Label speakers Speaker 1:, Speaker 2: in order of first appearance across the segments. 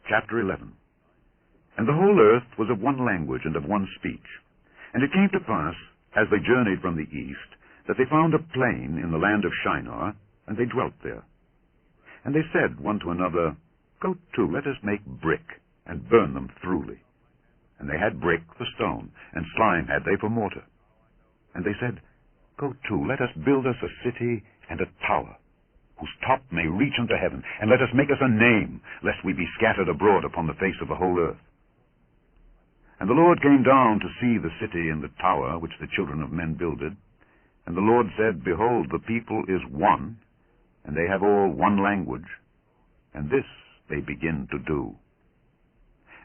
Speaker 1: Chapter 11. And the whole earth was of one language and of one speech. And it came to pass, as they journeyed from the east, that they found a plain in the land of Shinar, and they dwelt there. And they said one to another, Go to, let us make brick, and burn them throughly. And they had brick for stone, and slime had they for mortar. And they said, Go to, let us build us a city and a tower, whose top may reach unto heaven, and let us make us a name, lest we be scattered abroad upon the face of the whole earth. And the Lord came down to see the city and the tower which the children of men builded. And the Lord said, Behold, the people is one, and they have all one language, and this they begin to do.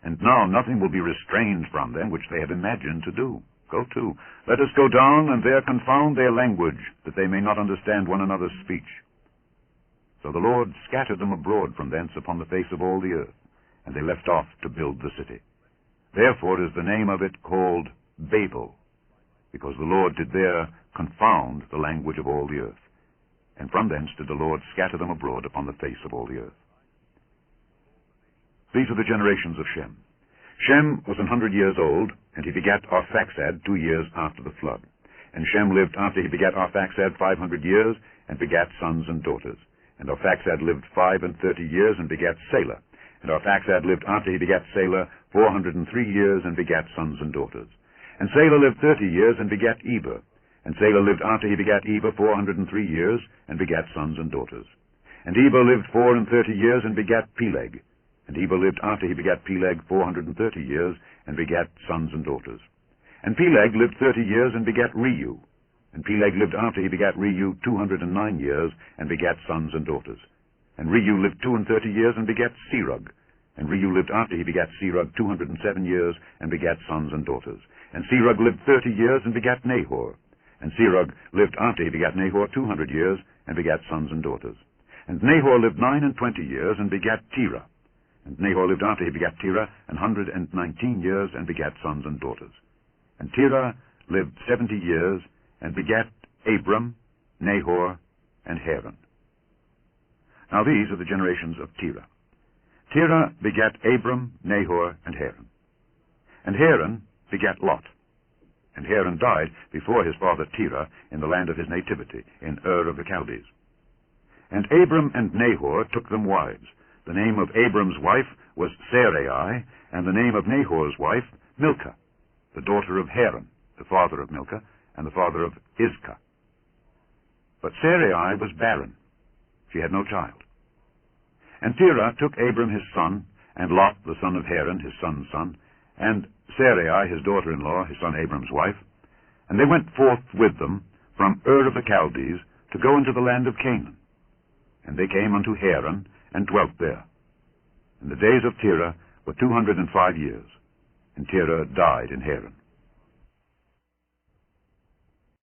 Speaker 1: And now nothing will be restrained from them which they have imagined to do. Go to, let us go down, and there confound their language, that they may not understand one another's speech. So the Lord scattered them abroad from thence upon the face of all the earth, and they left off to build the city. Therefore is the name of it called Babel, because the Lord did there confound the language of all the earth. And from thence did the Lord scatter them abroad upon the face of all the earth. These are the generations of Shem. Shem was 100 years old, and he begat Arphaxad 2 years after the flood. And Shem lived after he begat Arphaxad 500 years, and begat sons and daughters. And Arphaxad lived 35 years, and begat Salah. And Arphaxad lived after he begat Salah 403 years, and begat sons and daughters. And Salah lived 30 years, and begat Eber. And Salah lived after he begat Eber 403 years, and begat sons and daughters. And Eber lived 34 years, and begat Peleg. And Eber lived after he begat Peleg 430 years, and begat sons and daughters. And Peleg lived 30 years, and begat Reu. And Peleg lived after he begat Reu 209 years, and begat sons and daughters. And Reu lived 32 years, and begat Serug. And Reu lived after he begat Serug 207 years, and begat sons and daughters. And Serug lived 30 years, and begat Nahor. And Serug lived after he begat Nahor 200 years, and begat sons and daughters. And Nahor lived 29 years, and begat Terah. And Nahor lived after he begat Terah 119 years, and begat sons and daughters. And Terah lived 70 years, and begat Abram, Nahor, and Haran. Now these are the generations of Terah. Terah begat Abram, Nahor, and Haran. And Haran begat Lot. And Haran died before his father Terah in the land of his nativity, in Ur of the Chaldees. And Abram and Nahor took them wives. The name of Abram's wife was Sarai, and the name of Nahor's wife Milcah, the daughter of Haran, the father of Milcah, and the father of Iscah. But Sarai was barren. She had no child. And Terah took Abram his son, and Lot the son of Haran, his son's son, and Sarai his daughter-in-law, his son Abram's wife, and they went forth with them from Ur of the Chaldees to go into the land of Canaan. And they came unto Haran, and dwelt there. And the days of Terah were 205 years, and Terah died in Haran.